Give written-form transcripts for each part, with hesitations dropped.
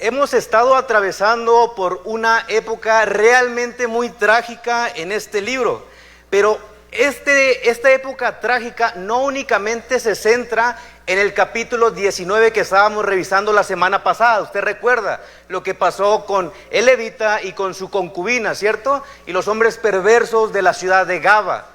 Hemos estado atravesando por una época realmente muy trágica en este libro, pero esta época trágica no únicamente se centra en el capítulo 19 que estábamos revisando la semana pasada. Usted recuerda lo que pasó con el levita y con su concubina, ¿cierto? Y los hombres perversos de la ciudad de Gaba.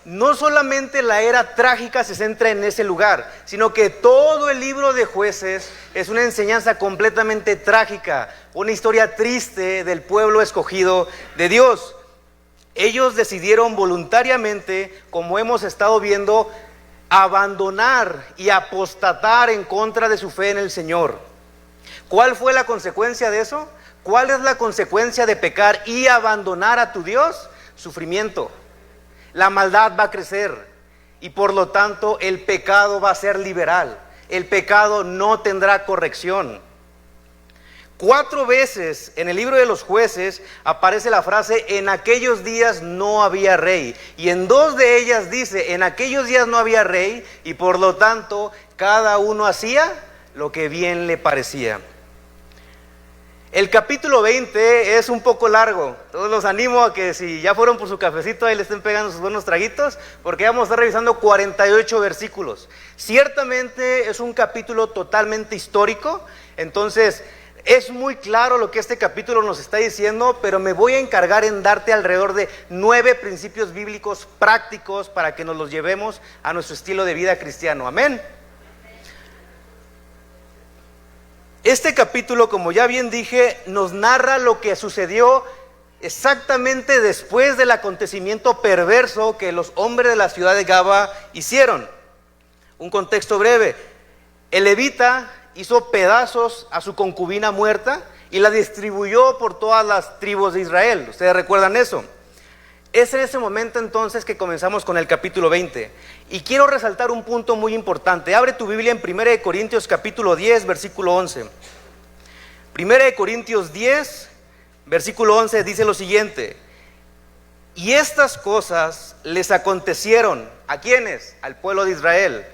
No solamente la era trágica se centra en ese lugar, sino que todo el libro de Jueces es una enseñanza completamente trágica, una historia triste del pueblo escogido de Dios. Ellos decidieron voluntariamente, como hemos estado viendo, abandonar y apostatar en contra de su fe en el Señor. ¿Cuál fue la consecuencia de eso? ¿Cuál es la consecuencia de pecar y abandonar a tu Dios? Sufrimiento. La maldad va a crecer y por lo tanto el pecado va a ser liberal. El pecado no tendrá corrección. 4 veces en el libro de los Jueces aparece la frase: en aquellos días no había rey. Y en 2 de ellas dice: en aquellos días no había rey, y por lo tanto cada uno hacía lo que bien le parecía. El capítulo 20 es un poco largo. Todos los animo a que si ya fueron por su cafecito, ahí le estén pegando sus buenos traguitos, porque vamos a estar revisando 48 versículos. Ciertamente es un capítulo totalmente histórico, entonces es muy claro lo que este capítulo nos está diciendo, pero me voy a encargar en darte alrededor de 9 principios bíblicos prácticos para que nos los llevemos a nuestro estilo de vida cristiano. Amén. Este capítulo, como ya bien dije, nos narra lo que sucedió exactamente después del acontecimiento perverso que los hombres de la ciudad de Gaba hicieron. Un contexto breve: el levita hizo pedazos a su concubina muerta y la distribuyó por todas las tribus de Israel. ¿Ustedes recuerdan eso? Es en ese momento entonces que comenzamos con el capítulo 20. Y quiero resaltar un punto muy importante. Abre tu Biblia en 1 Corintios capítulo 10, versículo 11. 1 Corintios 10, versículo 11 dice lo siguiente: y estas cosas les acontecieron, ¿a quiénes? Al pueblo de Israel,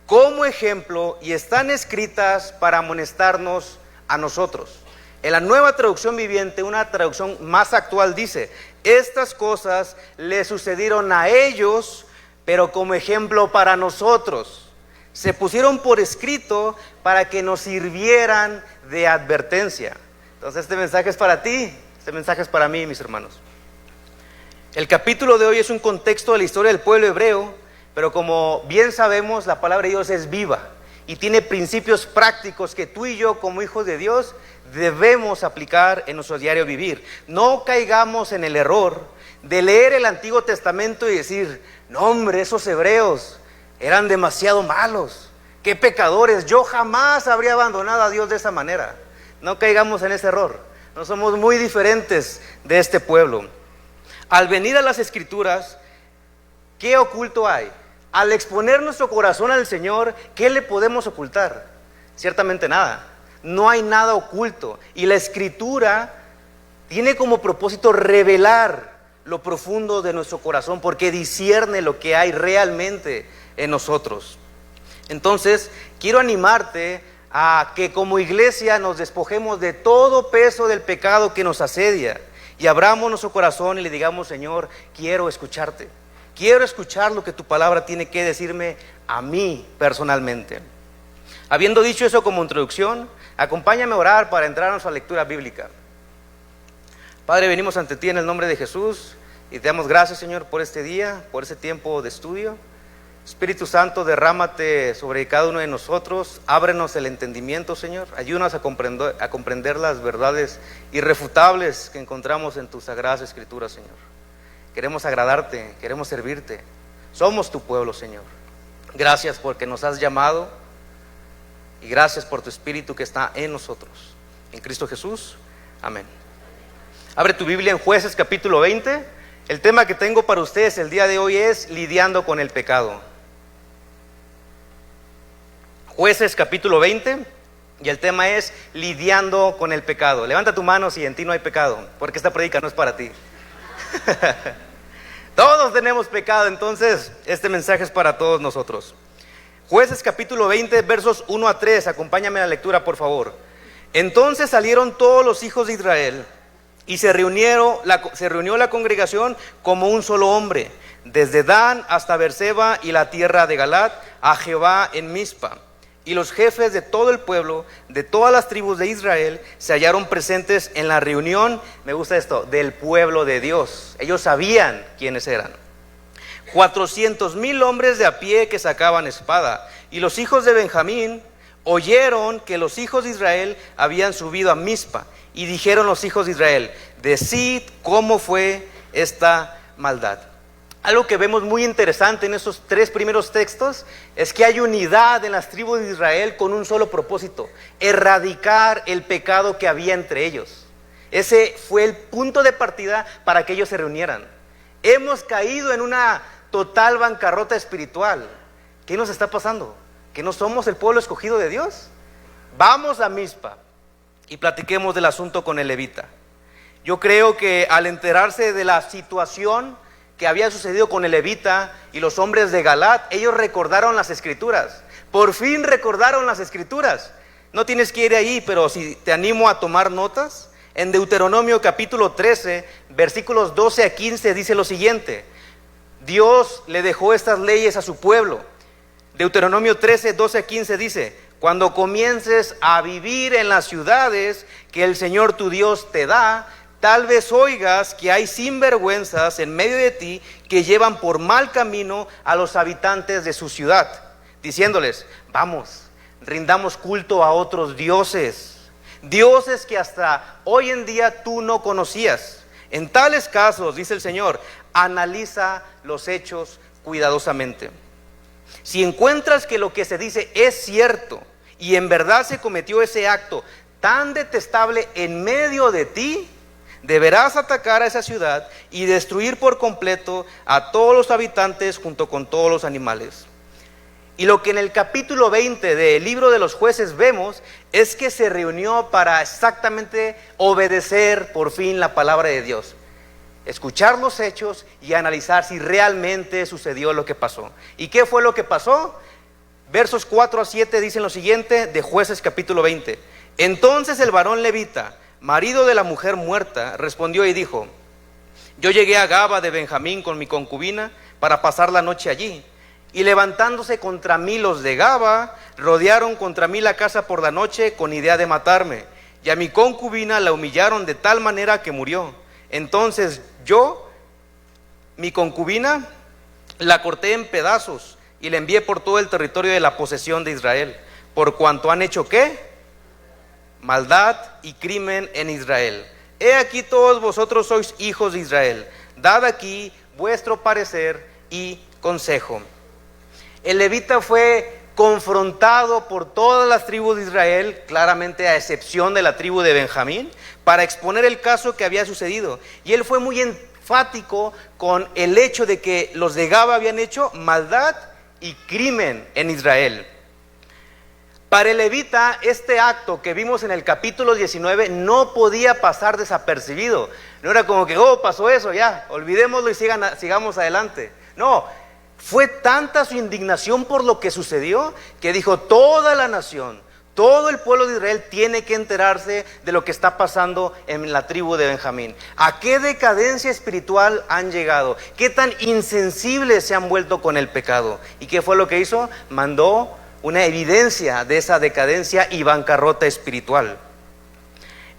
como ejemplo, y están escritas para amonestarnos a nosotros. En la Nueva Traducción Viviente, una traducción más actual, dice: estas cosas le sucedieron a ellos, pero como ejemplo para nosotros. Se pusieron por escrito para que nos sirvieran de advertencia. Entonces este mensaje es para ti, este mensaje es para mí, mis hermanos. El capítulo de hoy es un contexto de la historia del pueblo hebreo, pero como bien sabemos, la palabra de Dios es viva y tiene principios prácticos que tú y yo, como hijos de Dios, debemos aplicar en nuestro diario vivir. No caigamos en el error de leer el Antiguo Testamento y decir: no, hombre, esos hebreos eran demasiado malos, qué pecadores, yo jamás habría abandonado a Dios de esa manera. No caigamos en ese error. No somos muy diferentes de este pueblo. Al venir a las Escrituras, ¿qué oculto hay? Al exponer nuestro corazón al Señor, ¿qué le podemos ocultar? Ciertamente nada. No hay nada oculto. Y la Escritura tiene como propósito revelar lo profundo de nuestro corazón, porque discierne lo que hay realmente en nosotros. Entonces, quiero animarte a que como iglesia nos despojemos de todo peso del pecado que nos asedia y abramos nuestro corazón y le digamos: Señor, quiero escucharte. Quiero escuchar lo que tu palabra tiene que decirme a mí personalmente. Habiendo dicho eso como introducción, acompáñame a orar para entrar a nuestra lectura bíblica. Padre, venimos ante ti en el nombre de Jesús y te damos gracias, Señor, por este día, por este tiempo de estudio. Espíritu Santo, derrámate sobre cada uno de nosotros, ábrenos el entendimiento, Señor, ayúdanos a comprender las verdades irrefutables que encontramos en tus sagradas Escrituras, Señor. Queremos agradarte, queremos servirte, somos tu pueblo, Señor. Gracias porque nos has llamado y gracias por tu Espíritu que está en nosotros. En Cristo Jesús, amén. Abre tu Biblia en Jueces capítulo 20. El tema que tengo para ustedes el día de hoy es lidiando con el pecado. Jueces capítulo 20 y el tema es lidiando con el pecado. Levanta tu mano si en ti no hay pecado, porque esta prédica no es para ti. Todos tenemos pecado, entonces este mensaje es para todos nosotros. Jueces capítulo 20 versos 1 a 3, acompáñame a la lectura por favor. Entonces salieron todos los hijos de Israel y se reunió la congregación como un solo hombre, desde Dan hasta Beerseba y la tierra de Galaad, a Jehova en Mizpa. Y los jefes de todo el pueblo, de todas las tribus de Israel, se hallaron presentes en la reunión, me gusta esto, del pueblo de Dios. Ellos sabían quiénes eran. 400,000 hombres de a pie que sacaban espada. Y los hijos de Benjamín oyeron que los hijos de Israel habían subido a Mizpa. Y dijeron los hijos de Israel: decid cómo fue esta maldad. Algo que vemos muy interesante en esos 3 primeros textos es que hay unidad en las tribus de Israel con un solo propósito: erradicar el pecado que había entre ellos. Ese fue el punto de partida para que ellos se reunieran. Hemos caído en una total bancarrota espiritual. ¿Qué nos está pasando? ¿Que no somos el pueblo escogido de Dios? Vamos a Mizpa y platiquemos del asunto con el levita. Yo creo que al enterarse de la situación que había sucedido con el levita y los hombres de Galaad, ellos recordaron las escrituras. Por fin recordaron las escrituras. No tienes que ir ahí, pero si te animo a tomar notas, en Deuteronomio capítulo 13, versículos 12 a 15 dice lo siguiente: Dios le dejó estas leyes a su pueblo. Deuteronomio 13, 12 a 15 dice: cuando comiences a vivir en las ciudades que el Señor tu Dios te da, tal vez oigas que hay sinvergüenzas en medio de ti que llevan por mal camino a los habitantes de su ciudad, diciéndoles: vamos, rindamos culto a otros dioses, dioses que hasta hoy en día tú no conocías. En tales casos, dice el Señor, analiza los hechos cuidadosamente. Si encuentras que lo que se dice es cierto y en verdad se cometió ese acto tan detestable en medio de ti, deberás atacar a esa ciudad y destruir por completo a todos los habitantes junto con todos los animales. Y lo que en el capítulo 20 del libro de los Jueces vemos es que se reunió para exactamente obedecer por fin la palabra de Dios, escuchar los hechos y analizar si realmente sucedió lo que pasó. ¿Y qué fue lo que pasó? Versos 4 a 7 dicen lo siguiente de Jueces capítulo 20. Entonces el varón levita, marido de la mujer muerta, respondió y dijo: yo llegué a Gaba de Benjamín con mi concubina para pasar la noche allí. Y levantándose contra mí los de Gaba, rodearon contra mí la casa por la noche con idea de matarme. Y a mi concubina la humillaron de tal manera que murió. Entonces yo, mi concubina, la corté en pedazos y la envié por todo el territorio de la posesión de Israel, por cuanto han hecho ¿qué? Maldad y crimen en Israel. He aquí todos vosotros sois hijos de Israel. Dad aquí vuestro parecer y consejo. El levita fue confrontado por todas las tribus de Israel, claramente a excepción de la tribu de Benjamín, para exponer el caso que había sucedido. Y él fue muy enfático con el hecho de que los de Gaba habían hecho maldad y crimen en Israel. Para el levita, este acto que vimos en el capítulo 19 no podía pasar desapercibido. No era como que, oh, pasó eso, ya, olvidémoslo y sigamos adelante. No, fue tanta su indignación por lo que sucedió que dijo: toda la nación, todo el pueblo de Israel tiene que enterarse de lo que está pasando en la tribu de Benjamín. ¿A qué decadencia espiritual han llegado? ¿Qué tan insensibles se han vuelto con el pecado? ¿Y qué fue lo que hizo? Mandó una evidencia de esa decadencia y bancarrota espiritual.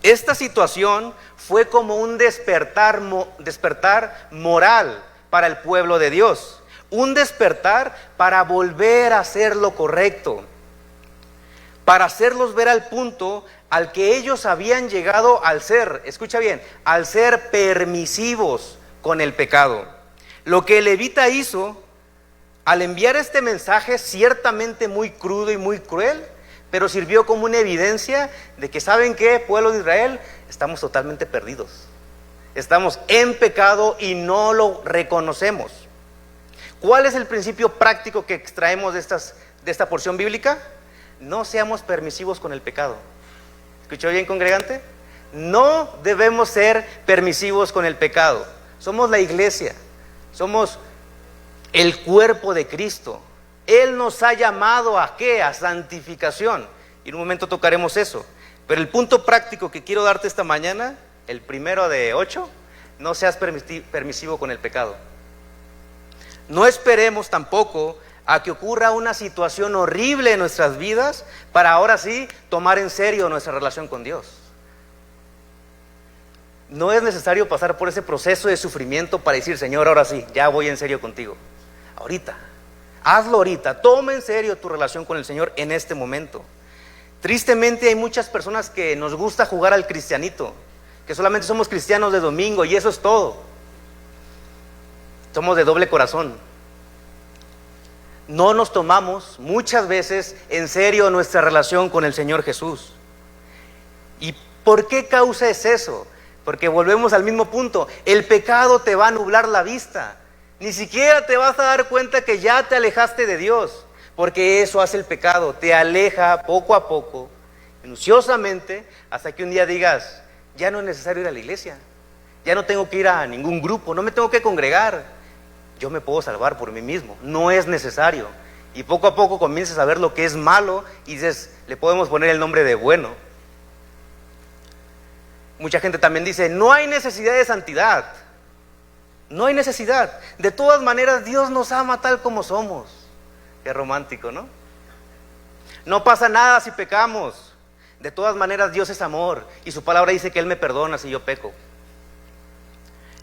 Esta situación fue como un despertar moral para el pueblo de Dios. Un despertar para volver a hacer lo correcto, para hacerlos ver al punto al que ellos habían llegado al ser, escucha bien, al ser permisivos con el pecado. Lo que el levita hizo al enviar este mensaje, ciertamente muy crudo y muy cruel, pero sirvió como una evidencia de que, ¿saben qué, pueblo de Israel? Estamos totalmente perdidos. Estamos en pecado y no lo reconocemos. ¿Cuál es el principio práctico que extraemos de esta porción bíblica? No seamos permisivos con el pecado. ¿Escuchó bien, congregante? No debemos ser permisivos con el pecado. Somos la iglesia, somos el cuerpo de Cristo. Él nos ha llamado ¿a qué? A santificación. Y en un momento tocaremos eso. Pero el punto práctico que quiero darte esta mañana, el primero de 8, no seas permisivo con el pecado. No esperemos tampoco a que ocurra una situación horrible en nuestras vidas para ahora sí tomar en serio nuestra relación con Dios. No es necesario pasar por ese proceso de sufrimiento para decir, Señor, ahora sí, ya voy en serio contigo. Ahorita, hazlo ahorita, toma en serio tu relación con el Señor en este momento. Tristemente hay muchas personas que nos gusta jugar al cristianito, que solamente somos cristianos de domingo y eso es todo. Somos de doble corazón. No nos tomamos muchas veces en serio nuestra relación con el Señor Jesús. ¿Y por qué causa es eso? Porque volvemos al mismo punto, el pecado te va a nublar la vista. Ni siquiera te vas a dar cuenta que ya te alejaste de Dios, porque eso hace el pecado, te aleja poco a poco, minuciosamente, hasta que un día digas, ya no es necesario ir a la iglesia, ya no tengo que ir a ningún grupo, no me tengo que congregar, yo me puedo salvar por mí mismo, no es necesario. Y poco a poco comienzas a ver lo que es malo y dices, le podemos poner el nombre de bueno. Mucha gente también dice, no hay necesidad de santidad. No hay necesidad. De todas maneras, Dios nos ama tal como somos. Qué romántico, ¿no? No pasa nada si pecamos. De todas maneras, Dios es amor. Y su palabra dice que Él me perdona si yo peco.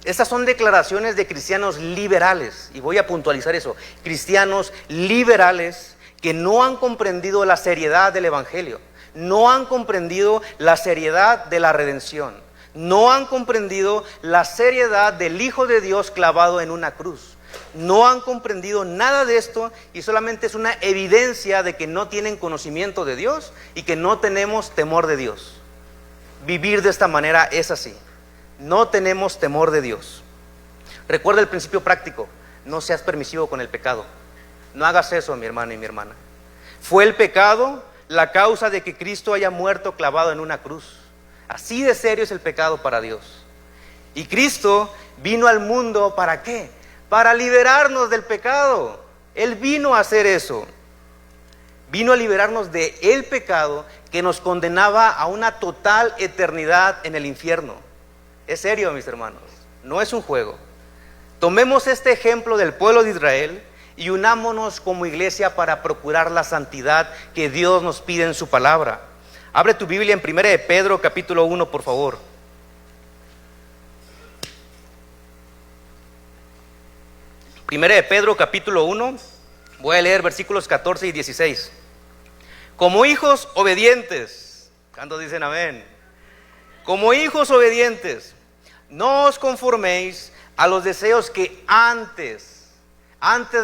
Estas son declaraciones de cristianos liberales. Y voy a puntualizar eso. Cristianos liberales que no han comprendido la seriedad del Evangelio. No han comprendido la seriedad de la redención. No han comprendido la seriedad del Hijo de Dios clavado en una cruz. No han comprendido nada de esto y solamente es una evidencia de que no tienen conocimiento de Dios y que no tenemos temor de Dios. Vivir de esta manera es así. No tenemos temor de Dios. Recuerda el principio práctico. No seas permisivo con el pecado. No hagas eso, mi hermano y mi hermana. Fue el pecado la causa de que Cristo haya muerto clavado en una cruz. Así de serio es el pecado para Dios. Y Cristo vino al mundo, ¿para qué? Para liberarnos del pecado. Él vino a hacer eso. Vino a liberarnos de el pecado que nos condenaba a una total eternidad en el infierno. Es serio, mis hermanos, no es un juego. Tomemos este ejemplo del pueblo de Israel y unámonos como iglesia para procurar la santidad que Dios nos pide en su palabra. Abre tu Biblia en 1 de Pedro capítulo 1, por favor. 1 de Pedro capítulo 1, voy a leer versículos 14 y 16. Como hijos obedientes, ¿cuántos dicen amén? Como hijos obedientes, no os conforméis a los deseos que antes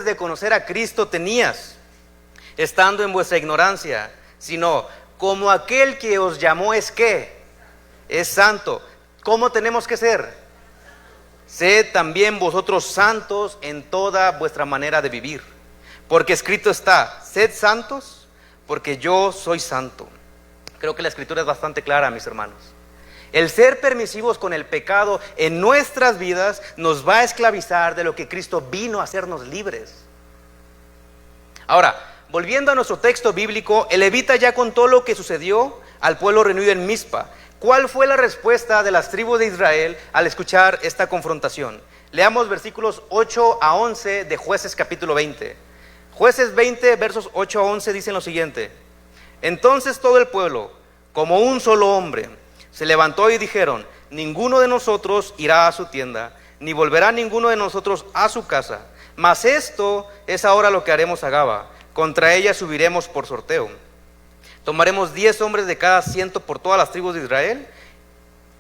de conocer a Cristo tenías, estando en vuestra ignorancia, sino como aquel que os llamó es ¿qué? Es santo. ¿Cómo tenemos que ser? Sed también vosotros santos en toda vuestra manera de vivir, porque escrito está, sed santos, porque yo soy santo. Creo que la escritura es bastante clara, mis hermanos. El ser permisivos con el pecado en nuestras vidas nos va a esclavizar de lo que Cristo vino a hacernos libres. Ahora, volviendo a nuestro texto bíblico, el levita ya contó lo que sucedió al pueblo reunido en Mizpa. ¿Cuál fue la respuesta de las tribus de Israel al escuchar esta confrontación? Leamos versículos 8 a 11 de Jueces capítulo 20. Jueces 20, versos 8 a 11 dicen lo siguiente. Entonces todo el pueblo, como un solo hombre, se levantó y dijeron, ninguno de nosotros irá a su tienda, ni volverá ninguno de nosotros a su casa. Mas esto es ahora lo que haremos a Gaba. Contra ella subiremos por sorteo. Tomaremos 10 hombres de cada 100 por todas las tribus de Israel,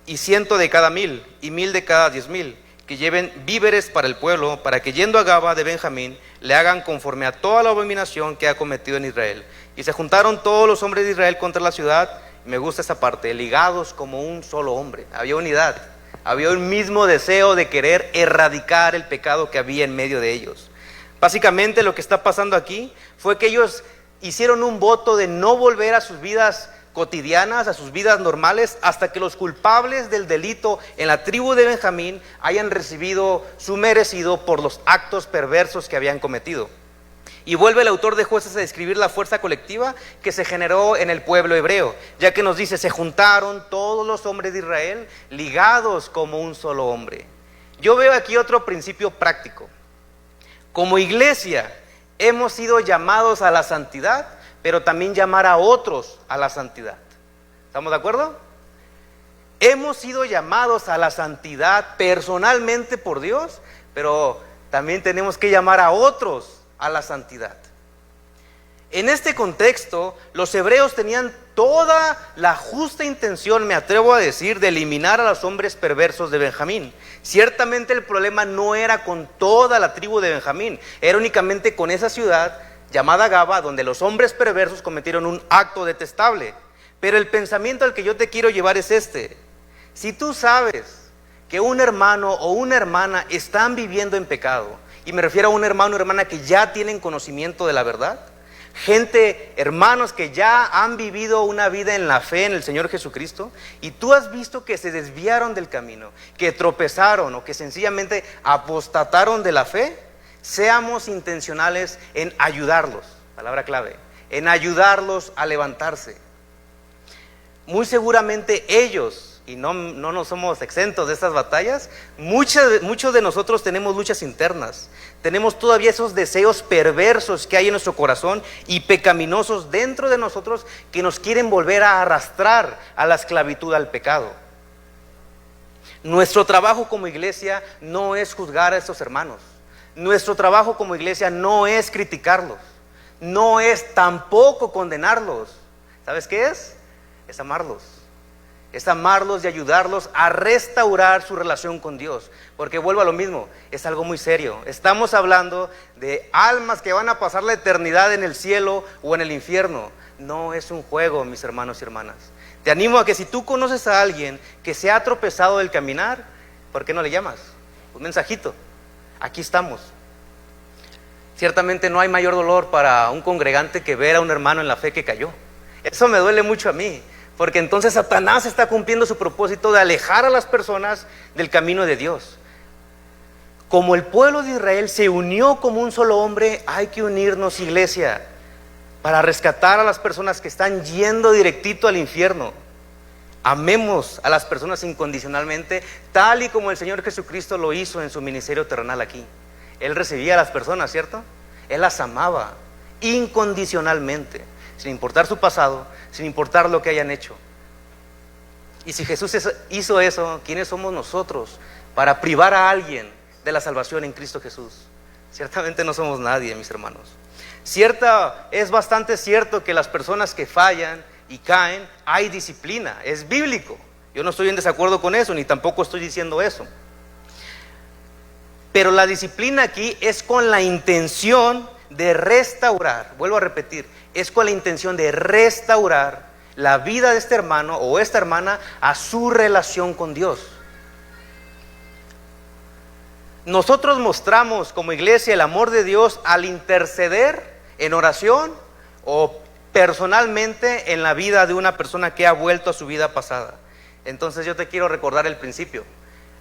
y 100 de cada 1000, y 1000 de cada 10,000, que lleven víveres para el pueblo, para que yendo a Gaba de Benjamín, le hagan conforme a toda la abominación que ha cometido en Israel. Y se juntaron todos los hombres de Israel contra la ciudad. Me gusta esa parte, ligados como un solo hombre. Había unidad, había un mismo deseo de querer erradicar el pecado que había en medio de ellos. Básicamente lo que está pasando aquí fue que ellos hicieron un voto de no volver a sus vidas cotidianas, a sus vidas normales, hasta que los culpables del delito en la tribu de Benjamín hayan recibido su merecido por los actos perversos que habían cometido. Y vuelve el autor de Jueces a describir la fuerza colectiva que se generó en el pueblo hebreo, ya que nos dice, se juntaron todos los hombres de Israel ligados como un solo hombre. Yo veo aquí otro principio práctico. Como iglesia hemos sido llamados a la santidad, pero también llamar a otros a la santidad. ¿Estamos de acuerdo? Hemos sido llamados a la santidad personalmente por Dios, pero también tenemos que llamar a otros a la santidad. En este contexto, los hebreos tenían toda la justa intención, me atrevo a decir, de eliminar a los hombres perversos de Benjamín. Ciertamente el problema no era con toda la tribu de Benjamín, era únicamente con esa ciudad llamada Gaba, donde los hombres perversos cometieron un acto detestable. Pero el pensamiento al que yo te quiero llevar es este: si tú sabes que un hermano o una hermana están viviendo en pecado, y me refiero a un hermano o hermana que ya tienen conocimiento de la verdad, gente, hermanos que ya han vivido una vida en la fe en el Señor Jesucristo, y tú has visto que se desviaron del camino, que tropezaron o que sencillamente apostataron de la fe, seamos intencionales en ayudarlos, palabra clave, en ayudarlos a levantarse. Muy seguramente ellos, y no nos somos exentos de estas batallas, muchos de nosotros tenemos luchas internas, tenemos todavía esos deseos perversos que hay en nuestro corazón y pecaminosos dentro de nosotros que nos quieren volver a arrastrar a la esclavitud al pecado. Nuestro trabajo como iglesia no es juzgar a estos hermanos, nuestro trabajo como iglesia no es criticarlos, no es tampoco condenarlos. ¿Sabes qué es? Es amarlos. Es amarlos y ayudarlos a restaurar su relación con Dios. Porque vuelvo a lo mismo, es algo muy serio. Estamos hablando de almas que van a pasar la eternidad en el cielo o en el infierno. No es un juego, mis hermanos y hermanas. Te animo a que si tú conoces a alguien que se ha tropezado del caminar, ¿por qué no le llamas? Un mensajito. Aquí estamos. Ciertamente no hay mayor dolor para un congregante que ver a un hermano en la fe que cayó. Eso me duele mucho a mí. Porque entonces Satanás está cumpliendo su propósito de alejar a las personas del camino de Dios. Como el pueblo de Israel se unió como un solo hombre, hay que unirnos, iglesia, para rescatar a las personas que están yendo directito al infierno. Amemos a las personas incondicionalmente, tal y como el Señor Jesucristo lo hizo en su ministerio terrenal aquí. Él recibía a las personas, ¿cierto? Él las amaba incondicionalmente, sin importar su pasado, sin importar lo que hayan hecho. Y si Jesús hizo eso, ¿quiénes somos nosotros para privar a alguien de la salvación en Cristo Jesús? Ciertamente no somos nadie, mis hermanos. Es bastante cierto que las personas que fallan y caen, hay disciplina, es bíblico. Yo no estoy en desacuerdo con eso, ni tampoco estoy diciendo eso. Pero la disciplina aquí es con la intención de restaurar, vuelvo a repetir, es con la intención de restaurar la vida de este hermano o esta hermana a su relación con Dios. Nosotros mostramos como iglesia el amor de Dios al interceder en oración o personalmente en la vida de una persona que ha vuelto a su vida pasada. Entonces yo te quiero recordar el principio.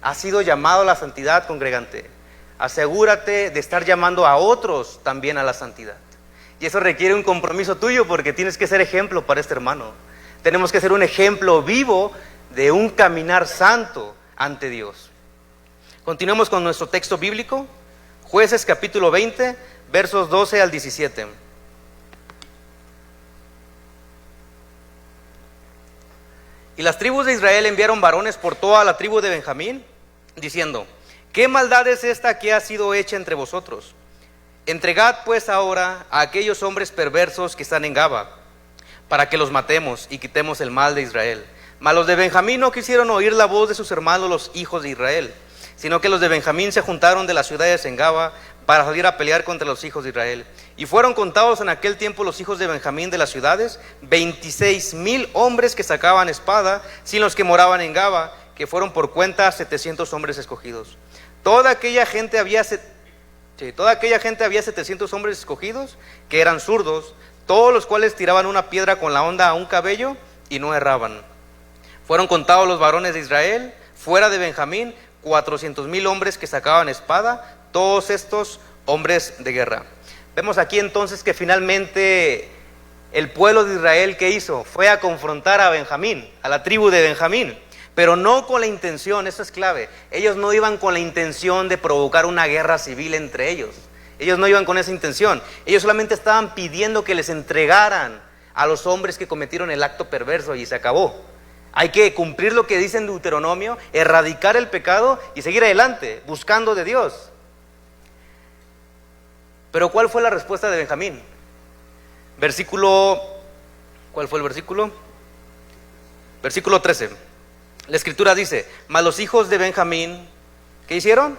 Has sido llamado a la santidad, congregante. Asegúrate de estar llamando a otros también a la santidad. Y eso requiere un compromiso tuyo, porque tienes que ser ejemplo para este hermano. Tenemos que ser un ejemplo vivo de un caminar santo ante Dios. Continuemos con nuestro texto bíblico, Jueces capítulo 20, versos 12 al 17. Y las tribus de Israel enviaron varones por toda la tribu de Benjamín, diciendo: ¿qué maldad es esta que ha sido hecha entre vosotros? Entregad pues ahora a aquellos hombres perversos que están en Gaba, para que los matemos y quitemos el mal de Israel. Mas los de Benjamín no quisieron oír la voz de sus hermanos los hijos de Israel, sino que los de Benjamín se juntaron de las ciudades en Gaba para salir a pelear contra los hijos de Israel. Y fueron contados en aquel tiempo los hijos de Benjamín de las ciudades, 26,000 hombres que sacaban espada, sin los que moraban en Gaba, que fueron por cuenta 700 hombres escogidos. Toda aquella gente había 700 hombres escogidos, que eran zurdos, todos los cuales tiraban una piedra con la honda a un cabello y no erraban. Fueron contados los varones de Israel, fuera de Benjamín, 400,000 hombres que sacaban espada, todos estos hombres de guerra. Vemos aquí entonces que finalmente el pueblo de Israel, ¿qué hizo? Fue a confrontar a Benjamín, a la tribu de Benjamín, pero no con la intención, eso es clave. Ellos no iban con la intención de provocar una guerra civil entre ellos. Ellos no iban con esa intención. Ellos solamente estaban pidiendo que les entregaran a los hombres que cometieron el acto perverso y se acabó. Hay que cumplir lo que dice en Deuteronomio, erradicar el pecado y seguir adelante, buscando de Dios. Pero ¿cuál fue la respuesta de Benjamín? ¿Cuál fue el versículo? Versículo 13. La escritura dice: mas los hijos de Benjamín, ¿qué hicieron?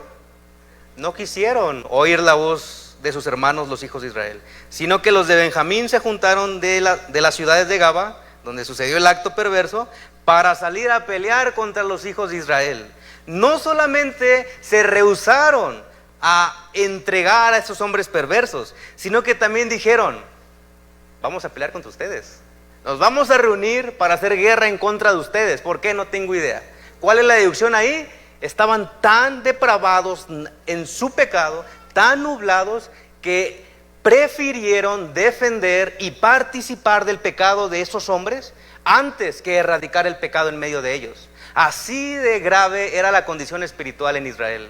No quisieron oír la voz de sus hermanos, los hijos de Israel, sino que los de Benjamín se juntaron de las ciudades de Gaba, donde sucedió el acto perverso, para salir a pelear contra los hijos de Israel. No solamente se rehusaron a entregar a esos hombres perversos, sino que también dijeron: vamos a pelear contra ustedes, nos vamos a reunir para hacer guerra en contra de ustedes. ¿Por qué? No tengo idea. ¿Cuál es la deducción ahí? Estaban tan depravados en su pecado, tan nublados, que prefirieron defender y participar del pecado de esos hombres antes que erradicar el pecado en medio de ellos. Así de grave era la condición espiritual en Israel.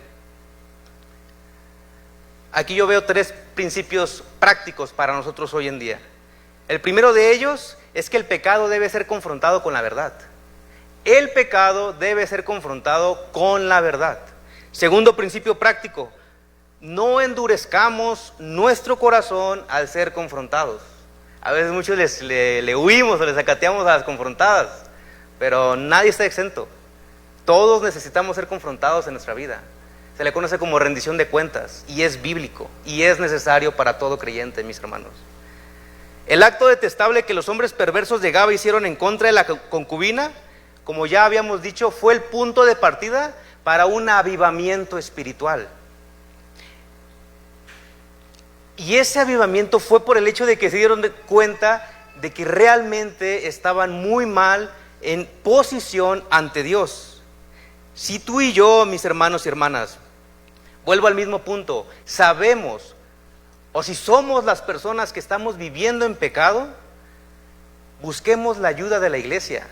Aquí yo veo 3 principios prácticos para nosotros hoy en día. El primero de ellos es que el pecado debe ser confrontado con la verdad. El pecado debe ser confrontado con la verdad. Segundo principio práctico: no endurezcamos nuestro corazón al ser confrontados. A veces muchos le huimos o les acateamos a las confrontadas, pero nadie está exento. Todos necesitamos ser confrontados en nuestra vida. Se le conoce como rendición de cuentas, y es bíblico, y es necesario para todo creyente, mis hermanos. El acto detestable que los hombres perversos de Gaba hicieron en contra de la concubina, como ya habíamos dicho, fue el punto de partida para un avivamiento espiritual. Y ese avivamiento fue por el hecho de que se dieron cuenta de que realmente estaban muy mal en posición ante Dios. Si tú y yo, mis hermanos y hermanas, vuelvo al mismo punto, sabemos, o si somos las personas que estamos viviendo en pecado, busquemos la ayuda de la iglesia.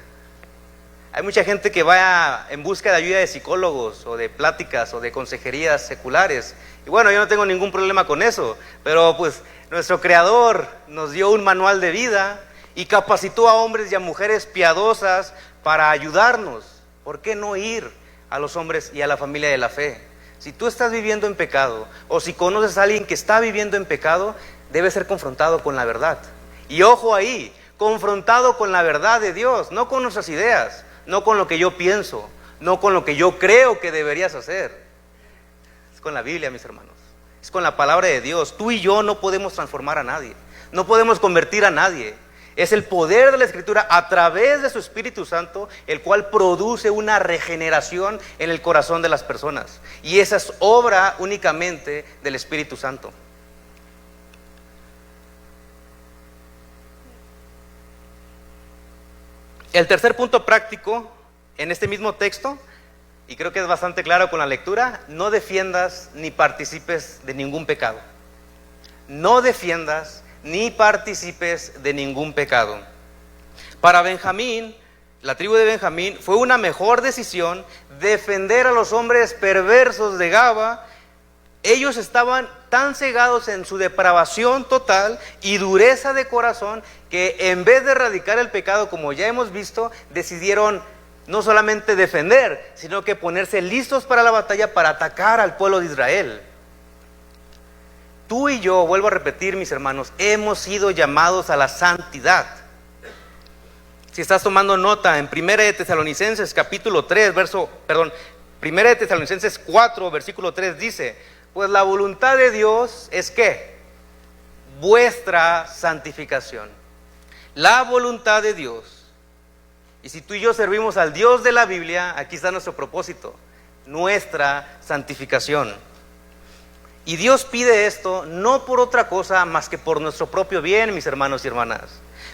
Hay mucha gente que va en busca de ayuda de psicólogos o de pláticas o de consejerías seculares. Y bueno, yo no tengo ningún problema con eso, pero pues nuestro Creador nos dio un manual de vida y capacitó a hombres y a mujeres piadosas para ayudarnos. ¿Por qué no ir a los hombres y a la familia de la fe? Si tú estás viviendo en pecado, o si conoces a alguien que está viviendo en pecado, debe ser confrontado con la verdad. Y ojo ahí, confrontado con la verdad de Dios, no con nuestras ideas, no con lo que yo pienso, no con lo que yo creo que deberías hacer. Es con la Biblia, mis hermanos, es con la palabra de Dios. Tú y yo no podemos transformar a nadie, no podemos convertir a nadie. Es el poder de la Escritura a través de su Espíritu Santo, el cual produce una regeneración en el corazón de las personas. Y esa es obra únicamente del Espíritu Santo. El tercer punto práctico en este mismo texto, y creo que es bastante claro con la lectura: no defiendas ni participes de ningún pecado. No defiendas ni participes de ningún pecado. Para Benjamín, la tribu de Benjamín, fue una mejor decisión defender a los hombres perversos de Gaba. Ellos estaban tan cegados en su depravación total y dureza de corazón que en vez de erradicar el pecado, como ya hemos visto, decidieron no solamente defender, sino que ponerse listos para la batalla, para atacar al pueblo de Israel. Tú y yo, vuelvo a repetir, mis hermanos, hemos sido llamados a la santidad. Si estás tomando nota, en 1 de Tesalonicenses capítulo 3, 1 de Tesalonicenses 4, versículo 3 dice: pues la voluntad de Dios es ¿qué? Vuestra santificación. La voluntad de Dios. Y si tú y yo servimos al Dios de la Biblia, aquí está nuestro propósito: nuestra santificación. Y Dios pide esto no por otra cosa más que por nuestro propio bien, mis hermanos y hermanas,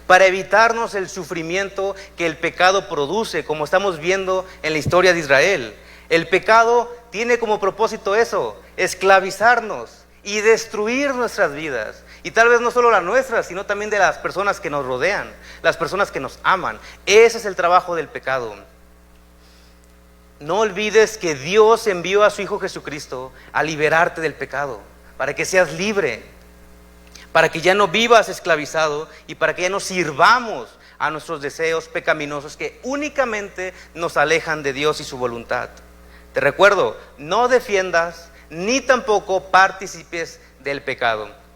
para evitarnos el sufrimiento que el pecado produce, como estamos viendo en la historia de Israel. El pecado tiene como propósito eso: esclavizarnos y destruir nuestras vidas. Y tal vez no solo la nuestra, sino también de las personas que nos rodean, las personas que nos aman. Ese es el trabajo del pecado. No olvides que Dios envió a su Hijo Jesucristo a liberarte del pecado, para que seas libre, para que ya no vivas esclavizado y para que ya no sirvamos a nuestros deseos pecaminosos que únicamente nos alejan de Dios y su voluntad. Te recuerdo, no defiendas ni tampoco participes del pecado.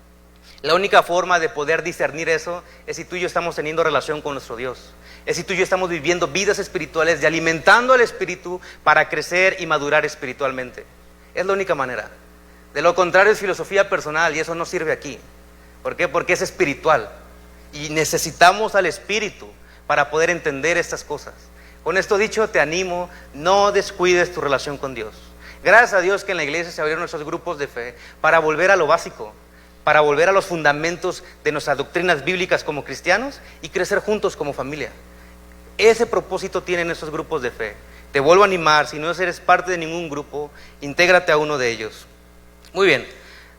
La única forma de poder discernir eso es si tú y yo estamos teniendo relación con nuestro Dios. Es si tú y yo estamos viviendo vidas espirituales y alimentando al espíritu para crecer y madurar espiritualmente. Es la única manera. De lo contrario es filosofía personal y eso no sirve aquí. ¿Por qué? Porque es espiritual y necesitamos al espíritu para poder entender estas cosas. Con esto dicho, te animo, no descuides tu relación con Dios. Gracias a Dios que en la iglesia se abrieron nuestros grupos de fe para volver a lo básico, para volver a los fundamentos de nuestras doctrinas bíblicas como cristianos y crecer juntos como familia. Ese propósito tienen estos grupos de fe. Te vuelvo a animar, si no eres parte de ningún grupo, intégrate a uno de ellos. Muy bien,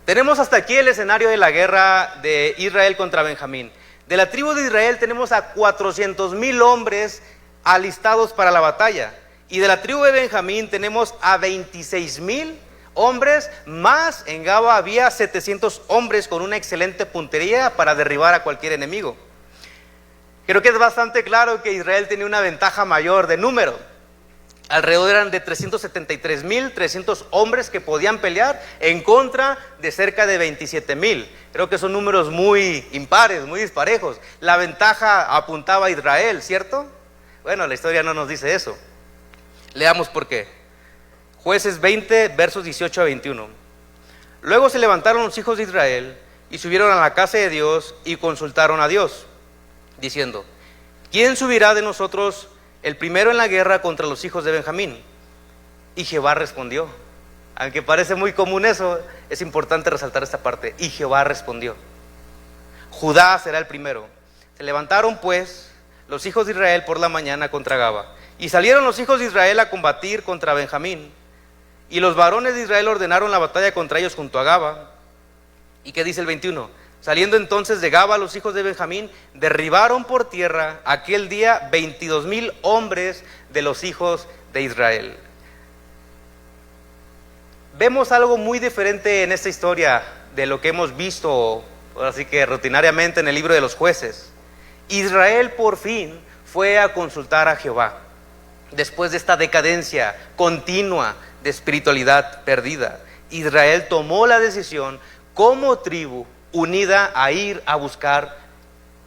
tenemos hasta aquí el escenario de la guerra de Israel contra Benjamín. De la tribu de Israel tenemos a 400,000 hombres alistados para la batalla. Y de la tribu de Benjamín tenemos a 26,000 hombres, más en Gaba había 700 hombres con una excelente puntería para derribar a cualquier enemigo. Creo que es bastante claro que Israel tenía una ventaja mayor de número. Alrededor eran de 373,300 hombres que podían pelear en contra de cerca de 27,000. Creo que son números muy impares, muy disparejos. La ventaja apuntaba a Israel, ¿cierto? Bueno, la historia no nos dice eso. Leamos por qué. Jueces 20, versos 18 a 21. Luego se levantaron los hijos de Israel y subieron a la casa de Dios y consultaron a Dios, diciendo: ¿quién subirá de nosotros el primero en la guerra contra los hijos de Benjamín? Y Jehová respondió. Aunque parece muy común eso, es importante resaltar esta parte. Y Jehová respondió: Judá será el primero. Se levantaron pues los hijos de Israel por la mañana contra Gaba, y salieron los hijos de Israel a combatir contra Benjamín. Y los varones de Israel ordenaron la batalla contra ellos junto a Gaba. ¿Y qué dice el 21? Saliendo entonces de Gaba los hijos de Benjamín, derribaron por tierra aquel día 22,000 hombres de los hijos de Israel. Vemos algo muy diferente en esta historia de lo que hemos visto, así que rutinariamente en el libro de los jueces. Israel por fin fue a consultar a Jehová, después de esta decadencia continua de espiritualidad perdida. Israel tomó la decisión como tribu unida a ir a buscar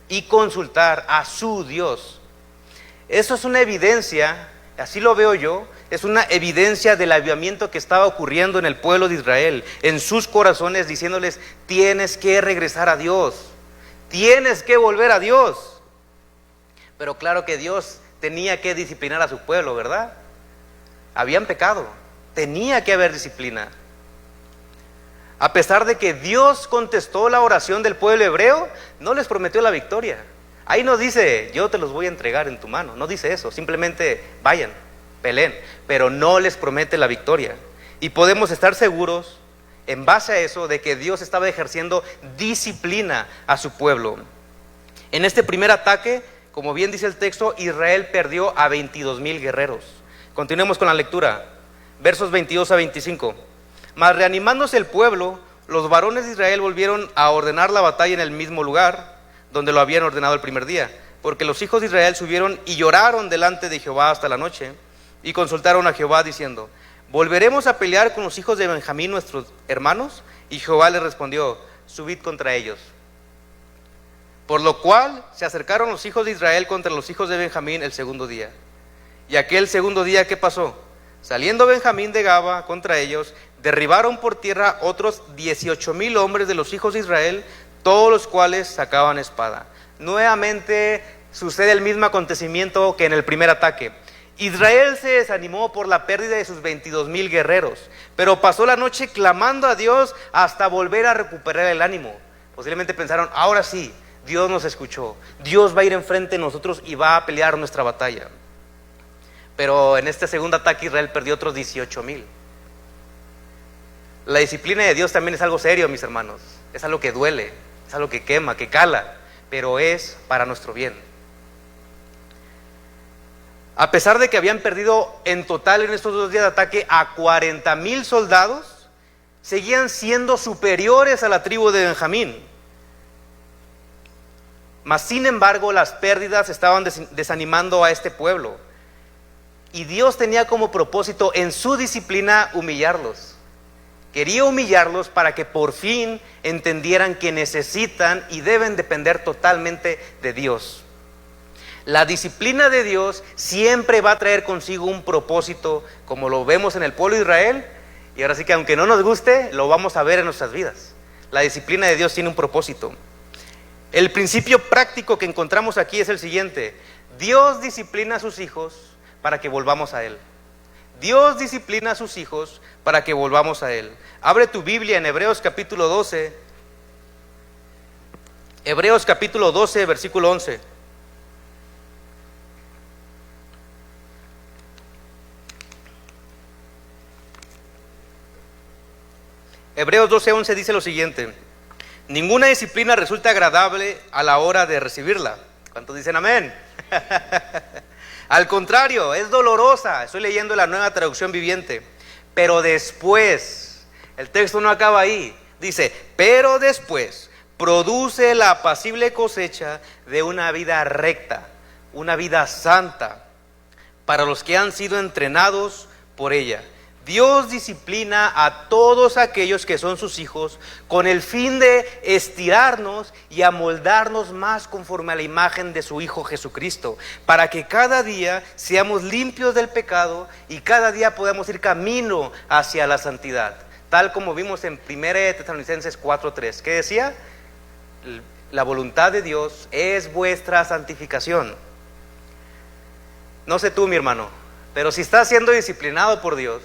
y consultar a su Dios. Eso es una evidencia, así lo veo yo, es una evidencia del avivamiento que estaba ocurriendo en el pueblo de Israel, en sus corazones, diciéndoles: tienes que regresar a Dios, tienes que volver a Dios. Pero claro que Dios tenía que disciplinar a su pueblo, ¿verdad? Habían pecado, tenía que haber disciplina. A pesar de que Dios contestó la oración del pueblo hebreo, no les prometió la victoria. Ahí no dice: yo te los voy a entregar en tu mano, no dice eso, simplemente vayan, peleen, pero no les promete la victoria. Y podemos estar seguros, en base a eso, de que Dios estaba ejerciendo disciplina a su pueblo. En este primer ataque, como bien dice el texto, Israel perdió a 22,000 guerreros. Continuemos con la lectura, versos 22 a 25. Mas reanimándose el pueblo, los varones de Israel volvieron a ordenar la batalla en el mismo lugar donde lo habían ordenado el primer día, porque los hijos de Israel subieron y lloraron delante de Jehová hasta la noche, y consultaron a Jehová diciendo: ¿volveremos a pelear con los hijos de Benjamín nuestros hermanos? Y Jehová les respondió: subid contra ellos. Por lo cual se acercaron los hijos de Israel contra los hijos de Benjamín el segundo día. Y aquel segundo día, ¿qué pasó? Saliendo Benjamín de Gaba contra ellos, derribaron por tierra otros 18,000 hombres de los hijos de Israel, todos los cuales sacaban espada. Nuevamente sucede el mismo acontecimiento que en el primer ataque. Israel se desanimó por la pérdida de sus 22,000 guerreros, pero pasó la noche clamando a Dios hasta volver a recuperar el ánimo. Posiblemente pensaron: ahora sí, Dios nos escuchó, Dios va a ir enfrente de nosotros y va a pelear nuestra batalla. Pero en este segundo ataque Israel perdió otros 18,000. La disciplina de Dios también es algo serio, mis hermanos, es algo que duele. es algo que quema, que cala, pero es para nuestro bien. A pesar de que habían perdido en total en estos 2 días de ataque a 40,000 soldados, seguían siendo superiores a la tribu de Benjamín. Mas sin embargo las pérdidas estaban desanimando a este pueblo, y Dios tenía como propósito en su disciplina humillarlos. Quería humillarlos para que por fin entendieran que necesitan y deben depender totalmente de Dios. La disciplina de Dios siempre va a traer consigo un propósito, como lo vemos en el pueblo de Israel, y ahora sí que aunque no nos guste, lo vamos a ver en nuestras vidas. La disciplina de Dios tiene un propósito. El principio práctico que encontramos aquí es el siguiente: Dios disciplina a sus hijos para que volvamos a Él. Dios disciplina a sus hijos para que volvamos a Él. Abre tu Biblia en Hebreos capítulo 12. Hebreos capítulo 12, versículo 11. Hebreos 12:11 dice lo siguiente: ninguna disciplina resulta agradable a la hora de recibirla. ¿Cuántos dicen amén? Al contrario, es dolorosa. Estoy leyendo la Nueva Traducción Viviente. Pero después, el texto no acaba ahí. Dice, pero después produce la apacible cosecha de una vida recta, una vida santa, para los que han sido entrenados por ella. Dios disciplina a todos aquellos que son sus hijos con el fin de estirarnos y amoldarnos más conforme a la imagen de su Hijo Jesucristo, para que cada día seamos limpios del pecado y cada día podamos ir camino hacia la santidad, tal como vimos en 1 Tesalonicenses 4:3. ¿Qué decía? La voluntad de Dios es vuestra santificación. No sé tú, mi hermano, pero si estás siendo disciplinado por Dios,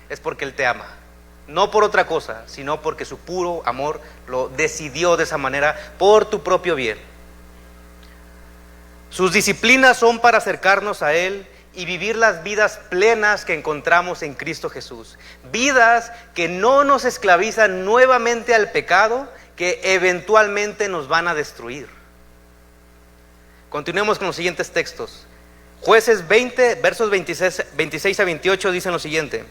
es porque Él te ama, no por otra cosa, sino porque su puro amor lo decidió de esa manera por tu propio bien. Sus disciplinas son para acercarnos a Él y vivir las vidas plenas que encontramos en Cristo Jesús. Vidas que no nos esclavizan nuevamente al pecado, que eventualmente nos van a destruir. Continuemos con los siguientes textos. Jueces 20, versos 26 a 28 dicen lo siguiente: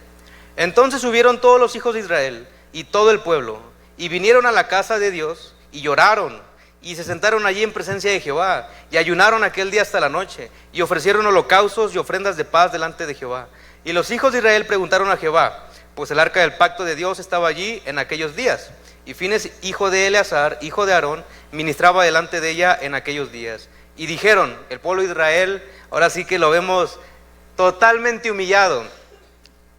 entonces subieron todos los hijos de Israel y todo el pueblo, y vinieron a la casa de Dios, y lloraron, y se sentaron allí en presencia de Jehová, y ayunaron aquel día hasta la noche, y ofrecieron holocaustos y ofrendas de paz delante de Jehová. Y los hijos de Israel preguntaron a Jehová, pues el arca del pacto de Dios estaba allí en aquellos días, y Fines, hijo de Eleazar, hijo de Aarón, ministraba delante de ella en aquellos días. Y dijeron, el pueblo de Israel, ahora sí que lo vemos totalmente humillado,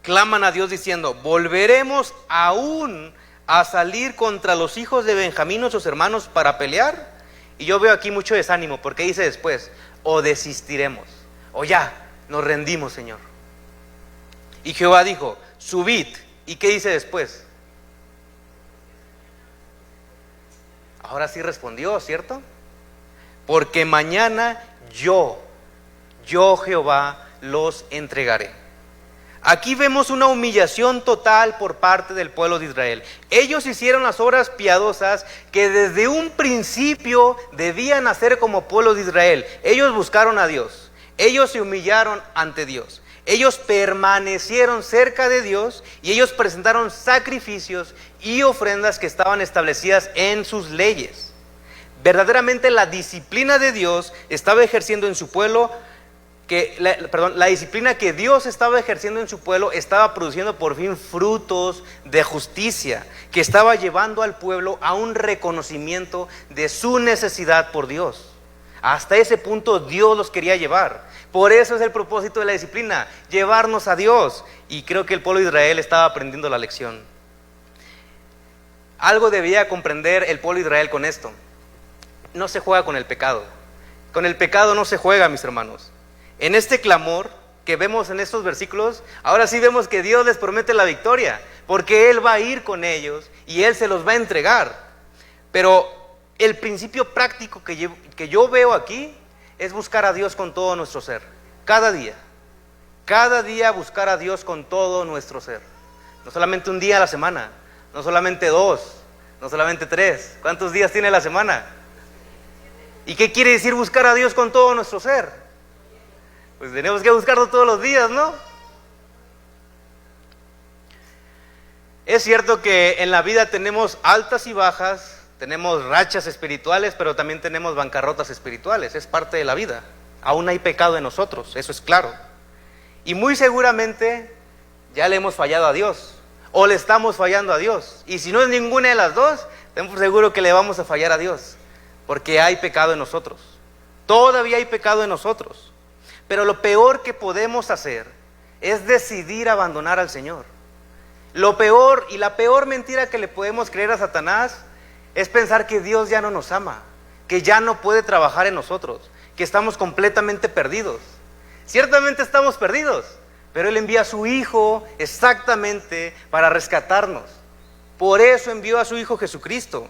claman a Dios diciendo, ¿volveremos aún a salir contra los hijos de Benjamín, nuestros hermanos, para pelear? Y yo veo aquí mucho desánimo, porque dice después, o desistiremos, o ya, nos rendimos, Señor. Y Jehová dijo, subid. ¿Y qué dice después? Ahora sí respondió, ¿cierto? Porque mañana yo Jehová los entregaré. Aquí vemos una humillación total por parte del pueblo de Israel. Ellos hicieron las obras piadosas que desde un principio debían hacer como pueblo de Israel. Ellos buscaron a Dios, ellos se humillaron ante Dios, ellos permanecieron cerca de Dios y ellos presentaron sacrificios y ofrendas que estaban establecidas en sus leyes. Verdaderamente la disciplina de Dios estaba ejerciendo en su pueblo. La disciplina que Dios estaba ejerciendo en su pueblo estaba produciendo por fin frutos de justicia, que estaba llevando al pueblo a un reconocimiento de su necesidad por Dios. Hasta ese punto Dios los quería llevar. Por eso es el propósito de la disciplina, llevarnos a Dios. Y creo que el pueblo de Israel estaba aprendiendo la lección. Algo debía comprender el pueblo de Israel con esto. No se juega con el pecado. Con el pecado no se juega, mis hermanos. En este clamor que vemos en estos versículos, ahora sí vemos que Dios les promete la victoria, porque Él va a ir con ellos y Él se los va a entregar. Pero el principio práctico que yo veo aquí es buscar a Dios con todo nuestro ser. Cada día buscar a Dios con todo nuestro ser. No solamente un día a la semana, no solamente 2, No solamente 3. ¿Cuántos días tiene la semana? ¿Y qué quiere decir buscar a Dios con todo nuestro ser? Pues tenemos que buscarlo todos los días, ¿no? Es cierto que en la vida tenemos altas y bajas, tenemos rachas espirituales, pero también tenemos bancarrotas espirituales, es parte de la vida. Aún hay pecado en nosotros, eso es claro. Y muy seguramente ya le hemos fallado a Dios, o le estamos fallando a Dios. Y si no es ninguna de las dos, tenemos seguro que le vamos a fallar a Dios, porque hay pecado en nosotros. Todavía hay pecado en nosotros. Pero lo peor que podemos hacer es decidir abandonar al Señor. Lo peor y la peor mentira que le podemos creer a Satanás es pensar que Dios ya no nos ama, que ya no puede trabajar en nosotros, que estamos completamente perdidos. Ciertamente estamos perdidos, pero Él envía a su Hijo exactamente para rescatarnos. Por eso envió a su Hijo Jesucristo.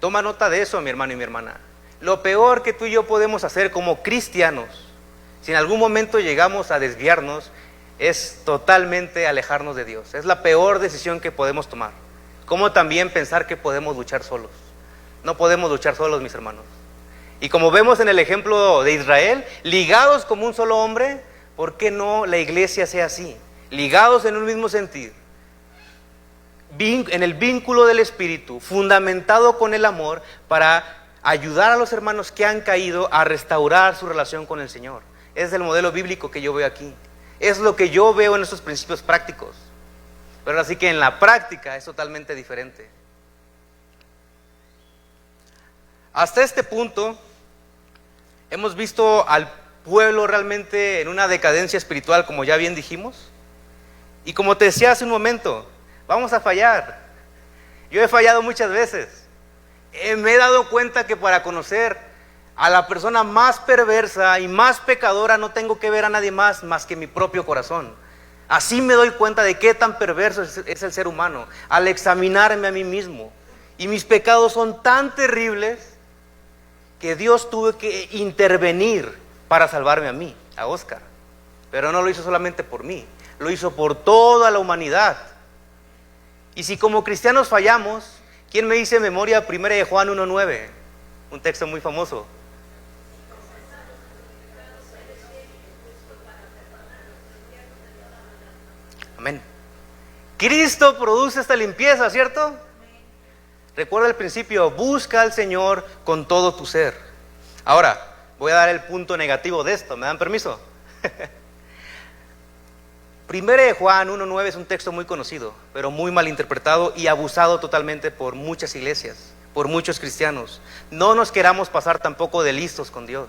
Toma nota de eso, mi hermano y mi hermana. Lo peor que tú y yo podemos hacer como cristianos, si en algún momento llegamos a desviarnos, es totalmente alejarnos de Dios. Es la peor decisión que podemos tomar. Como también pensar que podemos luchar solos. No podemos luchar solos, mis hermanos. Y como vemos en el ejemplo de Israel, ligados como un solo hombre, ¿por qué no la iglesia sea así? Ligados en un mismo sentido, en el vínculo del Espíritu, fundamentado con el amor, para ayudar a los hermanos que han caído a restaurar su relación con el Señor. Es el modelo bíblico que yo veo aquí. Es lo que yo veo en estos principios prácticos. Pero así que en la práctica es totalmente diferente. Hasta este punto hemos visto al pueblo realmente en una decadencia espiritual, como ya bien dijimos. Y como te decía hace un momento, vamos a fallar. Yo he fallado muchas veces. Me he dado cuenta que para conocer a la persona más perversa y más pecadora no tengo que ver a nadie más que mi propio corazón. Así me doy cuenta de qué tan perverso es el ser humano, al examinarme a mí mismo. Y mis pecados son tan terribles que Dios tuvo que intervenir para salvarme a mí, a Oscar. Pero no lo hizo solamente por mí, lo hizo por toda la humanidad. Y si como cristianos fallamos, ¿quién me dice en memoria 1 de Juan 1:9? Un texto muy famoso. Amén. Cristo produce esta limpieza, ¿cierto? Recuerda el principio, busca al Señor con todo tu ser. Ahora, voy a dar el punto negativo de esto, ¿me dan permiso? 1 de Juan 1:9 es un texto muy conocido, pero muy mal interpretado y abusado totalmente por muchas iglesias, por muchos cristianos. No nos queramos pasar tampoco de listos con Dios.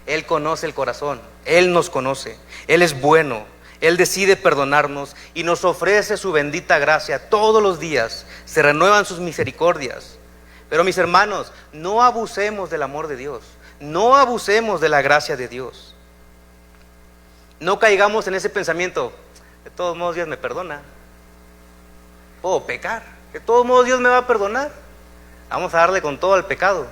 Él conoce el corazón, Él nos conoce, Él es bueno. Él decide perdonarnos y nos ofrece su bendita gracia todos los días. Se renuevan sus misericordias. Pero mis hermanos, no abusemos del amor de Dios. No abusemos de la gracia de Dios. No caigamos en ese pensamiento, de todos modos Dios me perdona. Puedo pecar, de todos modos Dios me va a perdonar. Vamos a darle con todo al pecado.